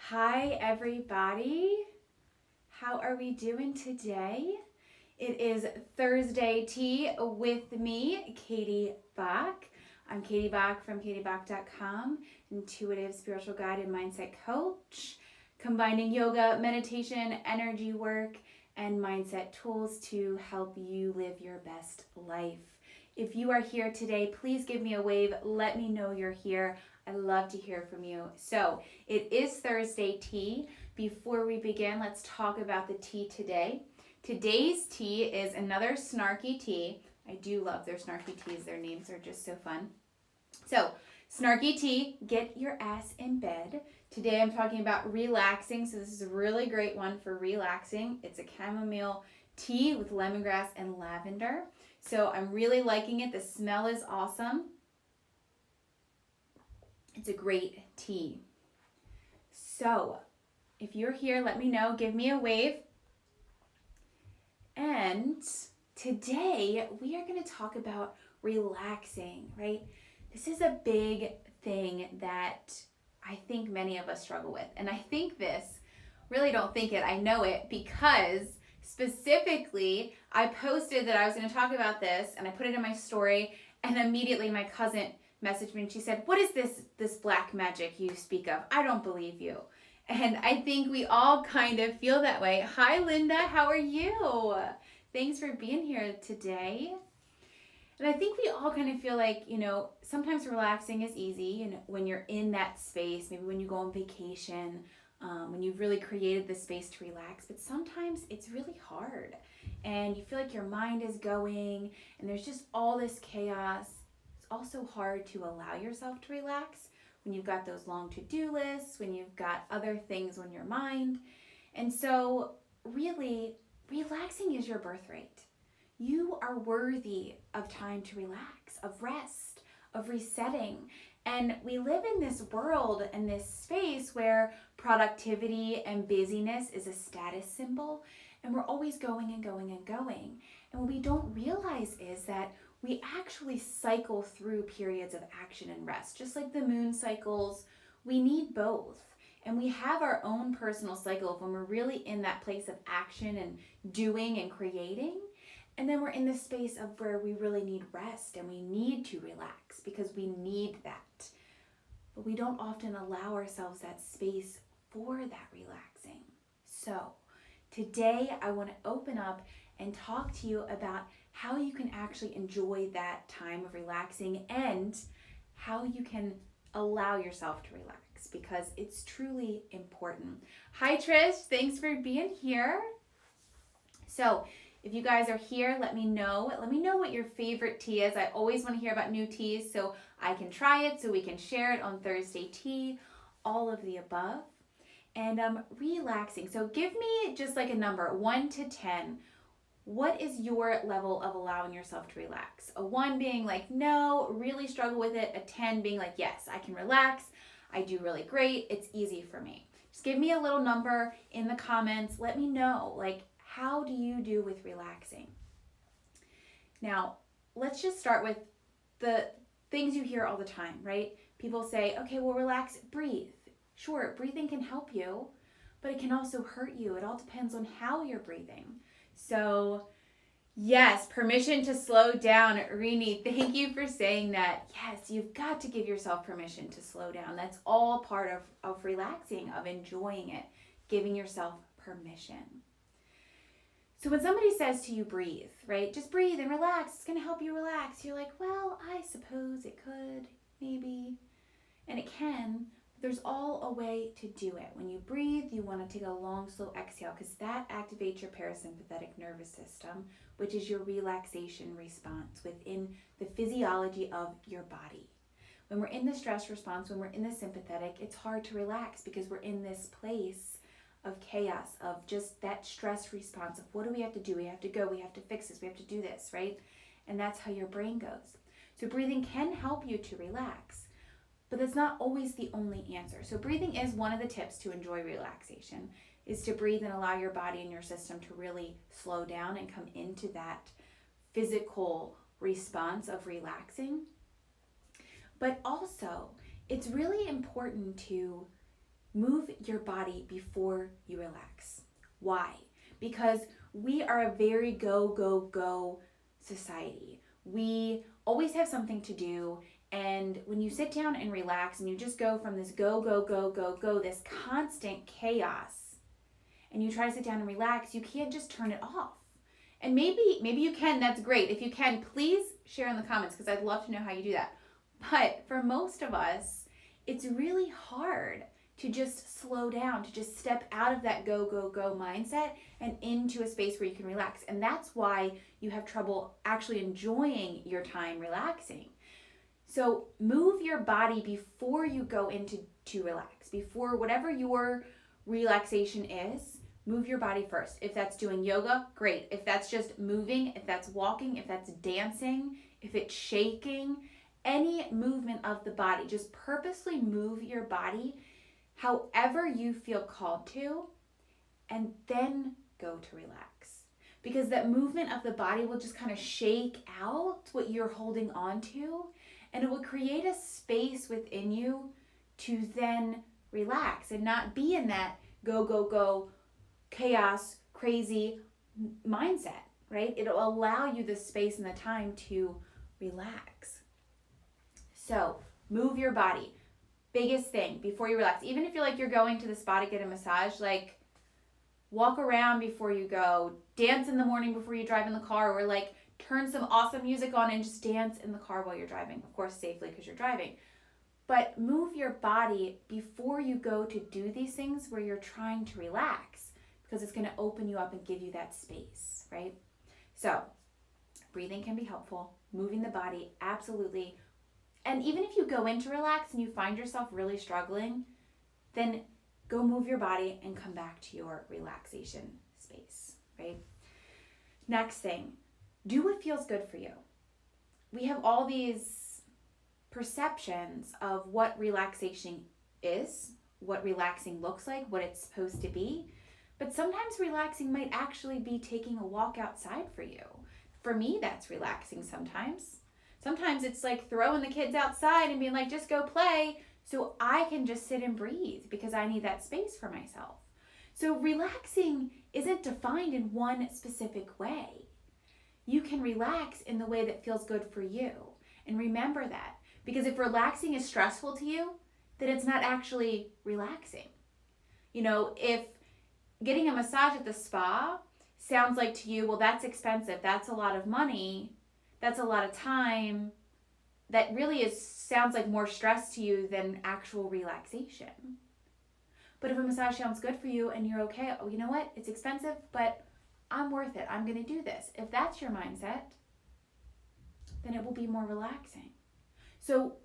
Hi, everybody. How are we doing today? It is Thursday tea with me, Katie Bach. I'm Katie Bach from katiebach.com, intuitive spiritual guide and mindset coach, combining yoga, meditation, energy work, and mindset tools to help you live your best life. If you are here today, please give me a wave. Let me know you're here. I love to hear from you. So it is Thursday tea. Before we begin, let's talk about the tea today. Today's tea is another snarky tea. I do love their snarky teas. Their names are just so fun. So, snarky tea, get your ass in bed. Today I'm talking about relaxing. So this is a really great one for relaxing. It's a chamomile tea with lemongrass and lavender. So I'm really liking it. The smell is awesome. It's a great tea. So, if you're here, let me know. Give me a wave. And today we are going to talk about relaxing, right? This is a big thing that I think many of us struggle with. And I think this, really don't think it, I know it, because specifically I posted that I was going to talk about this and I put it in my story, and immediately my cousin messaged me and she said, "What is this black magic you speak of? I don't believe you." And I think we all kind of feel that way. Hi, Linda. How are you? Thanks for being here today. And I think we all kind of feel like, sometimes relaxing is easy, when you're in that space, maybe when you go on vacation, when you've really created the space to relax. But sometimes it's really hard and you feel like your mind is going and there's just all this chaos. It's also hard to allow yourself to relax when you've got those long to-do lists, when you've got other things on your mind. And so really, relaxing is your birthright. You are worthy of time to relax, of rest, of resetting. And we live in this world and this space where productivity and busyness is a status symbol, and we're always going and going and going. And what we don't realize is that we actually cycle through periods of action and rest. Just like the moon cycles, we need both. And we have our own personal cycle of when we're really in that place of action and doing and creating. And then we're in this space of where we really need rest and we need to relax because we need that. But we don't often allow ourselves that space for that relaxing. So today I want to open up and talk to you about how you can actually enjoy that time of relaxing and how you can allow yourself to relax because it's truly important. Hi Trish, thanks for being here. So if you guys are here, let me know. Let me know what your favorite tea is. I always want to hear about new teas so I can try it, so we can share it on Thursday tea, all of the above. And relaxing. So give me just like a number, 1 to 10. What is your level of allowing yourself to relax? A 1 being like, no, really struggle with it. A 10 being like, yes, I can relax. I do really great. It's easy for me. Just give me a little number in the comments. Let me know, like, how do you do with relaxing? Now, let's just start with the things you hear all the time, right? People say, okay, well, relax, breathe. Sure, breathing can help you, but it can also hurt you. It all depends on how you're breathing. So yes, permission to slow down. Rini, thank you for saying that. Yes, you've got to give yourself permission to slow down. That's all part of relaxing, of enjoying it, giving yourself permission. So when somebody says to you, breathe, right? Just breathe and relax. It's going to help you relax. You're like, well, I suppose it could, maybe. And it can. There's all a way to do it. When you breathe, you want to take a long, slow exhale because that activates your parasympathetic nervous system, which is your relaxation response within the physiology of your body. When we're in the stress response, when we're in the sympathetic, it's hard to relax because we're in this place of chaos, of just that stress response of what do we have to do? We have to go, we have to fix this, we have to do this, right? And that's how your brain goes. So breathing can help you to relax. But that's not always the only answer. So breathing is one of the tips to enjoy relaxation, is to breathe and allow your body and your system to really slow down and come into that physical response of relaxing. But also, it's really important to Move your body before you relax. Why? Because we are a very go, go, go society. We always have something to do. And when you sit down and relax and you just go from this go, go, go, go, go, this constant chaos, and you try to sit down and relax, you can't just turn it off. And maybe you can, that's great. If you can, please share in the comments because I'd love to know how you do that. But for most of us, it's really hard to just slow down, to just step out of that go, go, go mindset and into a space where you can relax. And that's why you have trouble actually enjoying your time relaxing. So move your body before you go into to relax. Before whatever your relaxation is, move your body first. If that's doing yoga, great. If that's just moving, if that's walking, if that's dancing, if it's shaking, any movement of the body, just purposely move your body however you feel called to, and then go to relax. Because that movement of the body will just kind of shake out what you're holding on to, and it will create a space within you to then relax and not be in that go, go, go, chaos, crazy mindset, right? It'll allow you the space and the time to relax. So move your body. Biggest thing before you relax. Even if you're like you're going to the spa to get a massage, like walk around before you go, dance in the morning before you drive in the car, or like turn some awesome music on and just dance in the car while you're driving. Of course, safely because you're driving. But move your body before you go to do these things where you're trying to relax, because it's going to open you up and give you that space, right? So breathing can be helpful. Moving the body, absolutely. And even if you go in to relax and you find yourself really struggling, then go move your body and come back to your relaxation space, right? Next thing, do what feels good for you. We have all these perceptions of what relaxation is, what relaxing looks like, what it's supposed to be. But sometimes relaxing might actually be taking a walk outside for you. For me, that's relaxing sometimes. Sometimes it's like throwing the kids outside and being like, just go play so I can just sit and breathe because I need that space for myself. So relaxing isn't defined in one specific way. You can relax in the way that feels good for you. And remember that, because if relaxing is stressful to you, then it's not actually relaxing. You know, if getting a massage at the spa sounds like to you, well, that's expensive, that's a lot of money, that's a lot of time, that really sounds like more stress to you than actual relaxation. But if a massage sounds good for you and you're okay, oh, you know what, it's expensive, but I'm worth it, I'm going to do this. If that's your mindset, then it will be more relaxing. So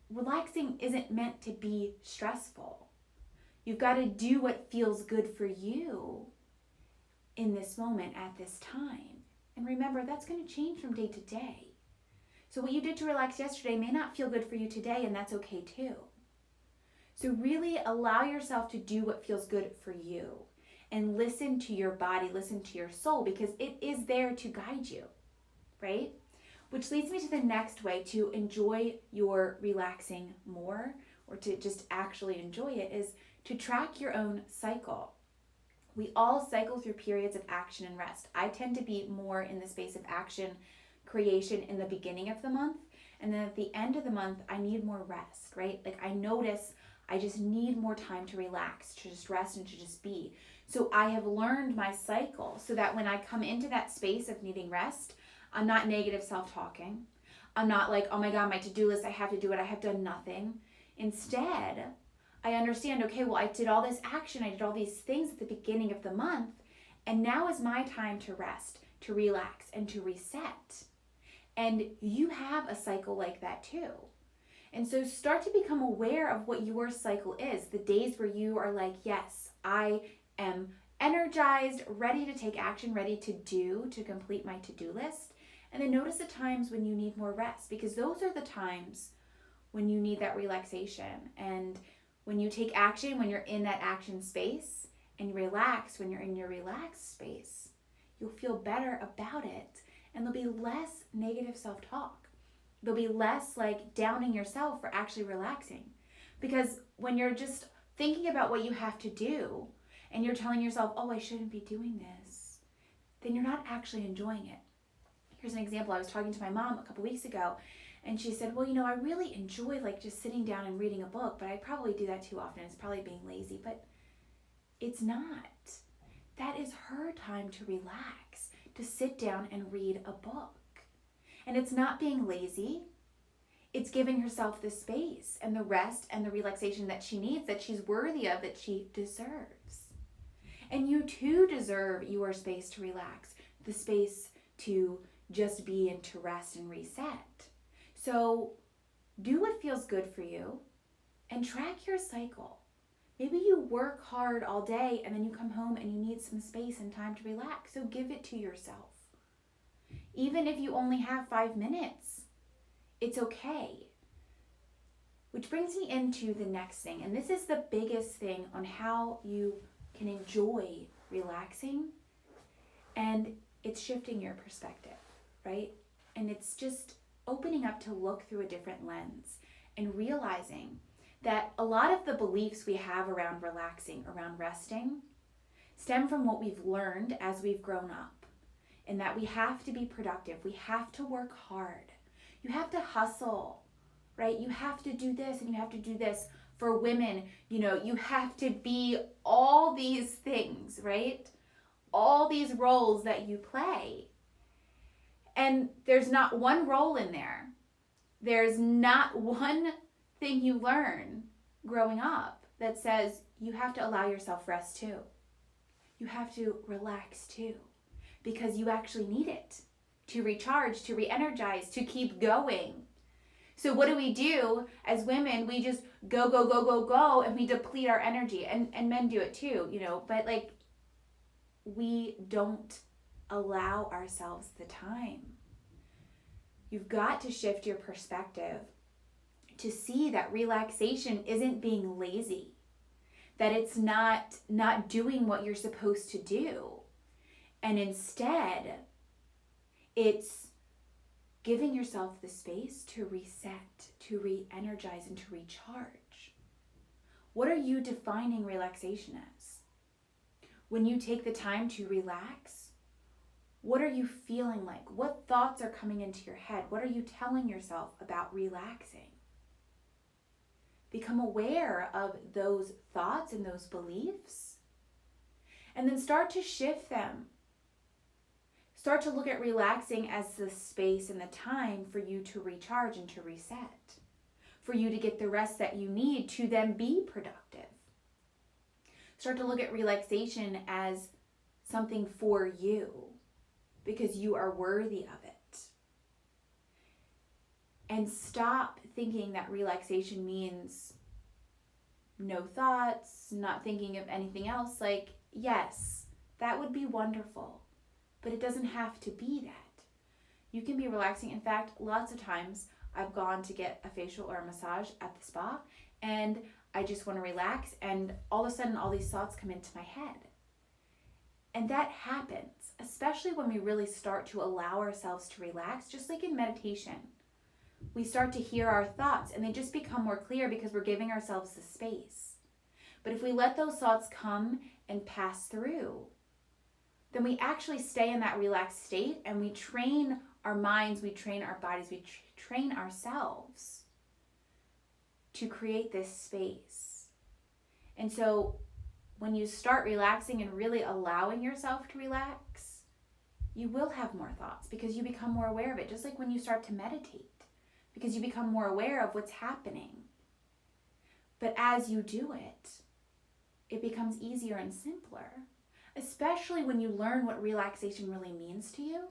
relaxing isn't meant to be stressful. You've got to do what feels good for you in this moment at this time. And remember, that's going to change from day to day. So what you did to relax yesterday may not feel good for you today, and that's okay too. So really allow yourself to do what feels good for you, and listen to your body, listen to your soul, because it is there to guide you, right? Which leads me to the next way to enjoy your relaxing more, or to just actually enjoy it, is to track your own cycle. We all cycle through periods of action and rest. I tend to be more in the space of action creation in the beginning of the month, and then at the end of the month, I need more rest, right? Like I notice I just need more time to relax, to just rest and to just be. So I have learned my cycle so that when I come into that space of needing rest, I'm not negative self-talking. I'm not like, oh my God, my to-do list, I have to do it, I have done nothing. Instead, I understand, okay, well, I did all this action, I did all these things at the beginning of the month, and now is my time to rest, to relax, and to reset. And you have a cycle like that too. And so start to become aware of what your cycle is, the days where you are like, yes, I am energized, ready to take action, ready to complete my to-do list. And then notice the times when you need more rest, because those are the times when you need that relaxation. And when you take action, when you're in that action space, and you relax when you're in your relaxed space, you'll feel better about it. And there'll be less negative self-talk. There'll be less like downing yourself for actually relaxing. Because when you're just thinking about what you have to do, and you're telling yourself, oh, I shouldn't be doing this, then you're not actually enjoying it. Here's an example. I was talking to my mom a couple weeks ago, and she said, well, I really enjoy like just sitting down and reading a book, but I probably do that too often. It's probably being lazy, but it's not. That is her time to relax, to sit down and read a book. And it's not being lazy. It's giving herself the space and the rest and the relaxation that she needs, that she's worthy of, that she deserves. And you too deserve your space to relax, the space to just be and to rest and reset. So do what feels good for you and track your cycle. Maybe you work hard all day and then you come home and you need some space and time to relax. So give it to yourself. Even if you only have 5 minutes, it's okay. Which brings me into the next thing. And this is the biggest thing on how you can enjoy relaxing. And it's shifting your perspective, right? And it's just opening up to look through a different lens and realizing that a lot of the beliefs we have around relaxing, around resting, stem from what we've learned as we've grown up, and that we have to be productive. We have to work hard. You have to hustle, right? You have to do this and you have to do this. For women, you have to be all these things, right? All these roles that you play. And there's not one role in there. There's not one thing you learn growing up that says you have to allow yourself rest too. You have to relax too, because you actually need it to recharge, to re-energize, to keep going. So what do as women? We just go, go, go, go, go, and we deplete our energy. And men do it too, but like we don't allow ourselves the time. You've got to shift your perspective to see that relaxation isn't being lazy, that it's not doing what you're supposed to do. And instead, it's giving yourself the space to reset, to re-energize, and to recharge. What are you defining relaxation as? When you take the time to relax, what are you feeling like? What thoughts are coming into your head? What are you telling yourself about relaxing? Become aware of those thoughts and those beliefs, and then start to shift them. Start to look at relaxing as the space and the time for you to recharge and to reset, for you to get the rest that you need to then be productive. Start to look at relaxation as something for you, because you are worthy of it. And stop thinking that relaxation means no thoughts, not thinking of anything else. Like, yes, that would be wonderful, but it doesn't have to be that. You can be relaxing. In fact, lots of times I've gone to get a facial or a massage at the spa, and I just want to relax, and all of a sudden all these thoughts come into my head. And that happens, especially when we really start to allow ourselves to relax, just like in meditation. We start to hear our thoughts and they just become more clear because we're giving ourselves the space. But if we let those thoughts come and pass through, then we actually stay in that relaxed state, and we train our minds, we train our bodies, we train ourselves to create this space. And so when you start relaxing and really allowing yourself to relax, you will have more thoughts because you become more aware of it. Just like when you start to meditate, because you become more aware of what's happening. But as you do it, it becomes easier and simpler, especially when you learn what relaxation really means to you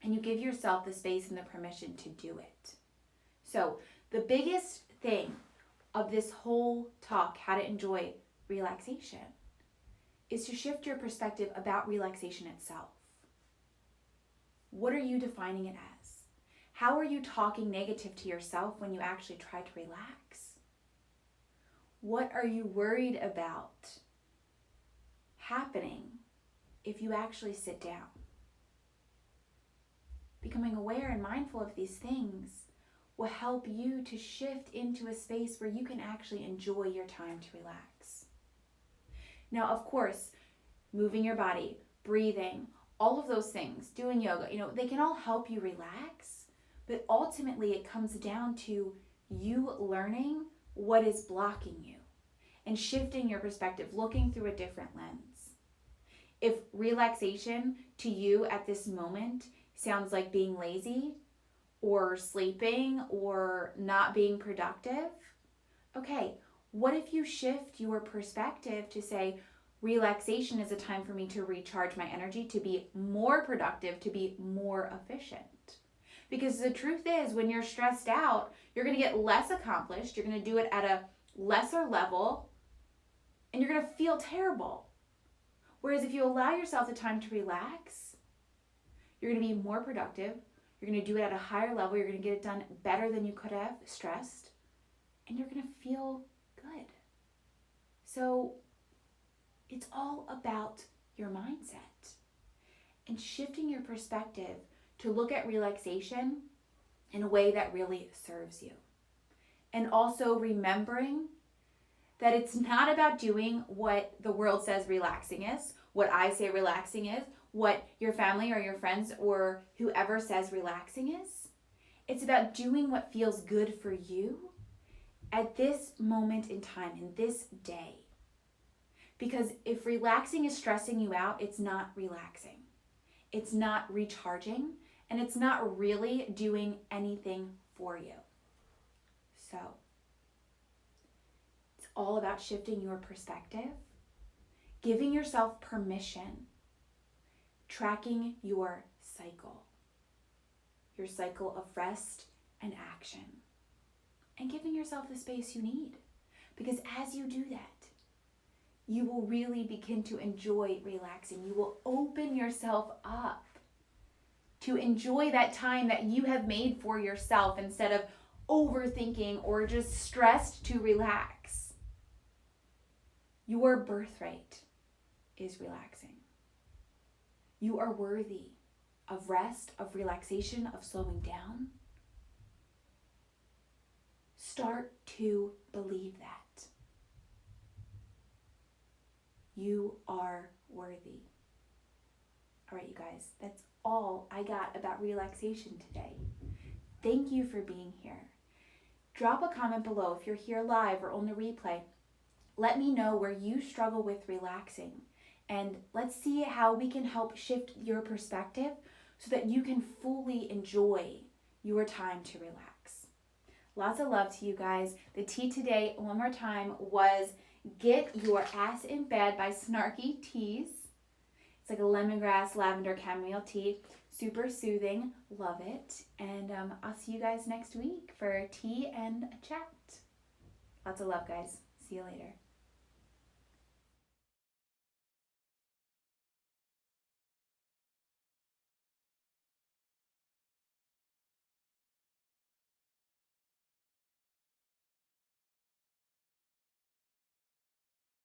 and you give yourself the space and the permission to do it. So the biggest thing of this whole talk, how to enjoy relaxation, is to shift your perspective about relaxation itself. What are you defining it as? How are you talking negative to yourself when you actually try to relax? What are you worried about happening if you actually sit down? Becoming aware and mindful of these things will help you to shift into a space where you can actually enjoy your time to relax. Now, of course, moving your body, breathing, all of those things, doing yoga, they can all help you relax, but ultimately it comes down to you learning what is blocking you and shifting your perspective, looking through a different lens. If relaxation to you at this moment sounds like being lazy or sleeping or not being productive, okay, what if you shift your perspective to say, relaxation is a time for me to recharge my energy, to be more productive, to be more efficient. Because the truth is, when you're stressed out, you're going to get less accomplished, you're going to do it at a lesser level, and you're going to feel terrible. Whereas if you allow yourself the time to relax, you're going to be more productive, you're going to do it at a higher level, you're going to get it done better than you could have stressed, and you're going to feel good. So it's all about your mindset and shifting your perspective to look at relaxation in a way that really serves you. And also remembering that it's not about doing what the world says relaxing is, what I say relaxing is, what your family or your friends or whoever says relaxing is. It's about doing what feels good for you at this moment in time, in this day. Because if relaxing is stressing you out, it's not relaxing. It's not recharging, and it's not really doing anything for you. So, it's all about shifting your perspective, giving yourself permission, tracking your cycle of rest and action, and giving yourself the space you need. Because as you do that, you will really begin to enjoy relaxing. You will open yourself up to enjoy that time that you have made for yourself instead of overthinking or just stressed to relax. Your birthright is relaxing. You are worthy of rest, of relaxation, of slowing down. Start to believe that. You are worthy. All right, you guys, that's all I got about relaxation today. Thank you for being here. Drop a comment below if you're here live or on the replay. Let me know where you struggle with relaxing, and let's see how we can help shift your perspective so that you can fully enjoy your time to relax. Lots of love to you guys. The tea today, one more time, was Get Your Ass in Bed by Snarky Teas. It's like a lemongrass, lavender, chamomile tea. Super soothing. Love it. And I'll see you guys next week for tea and a chat. Lots of love, guys. See you later.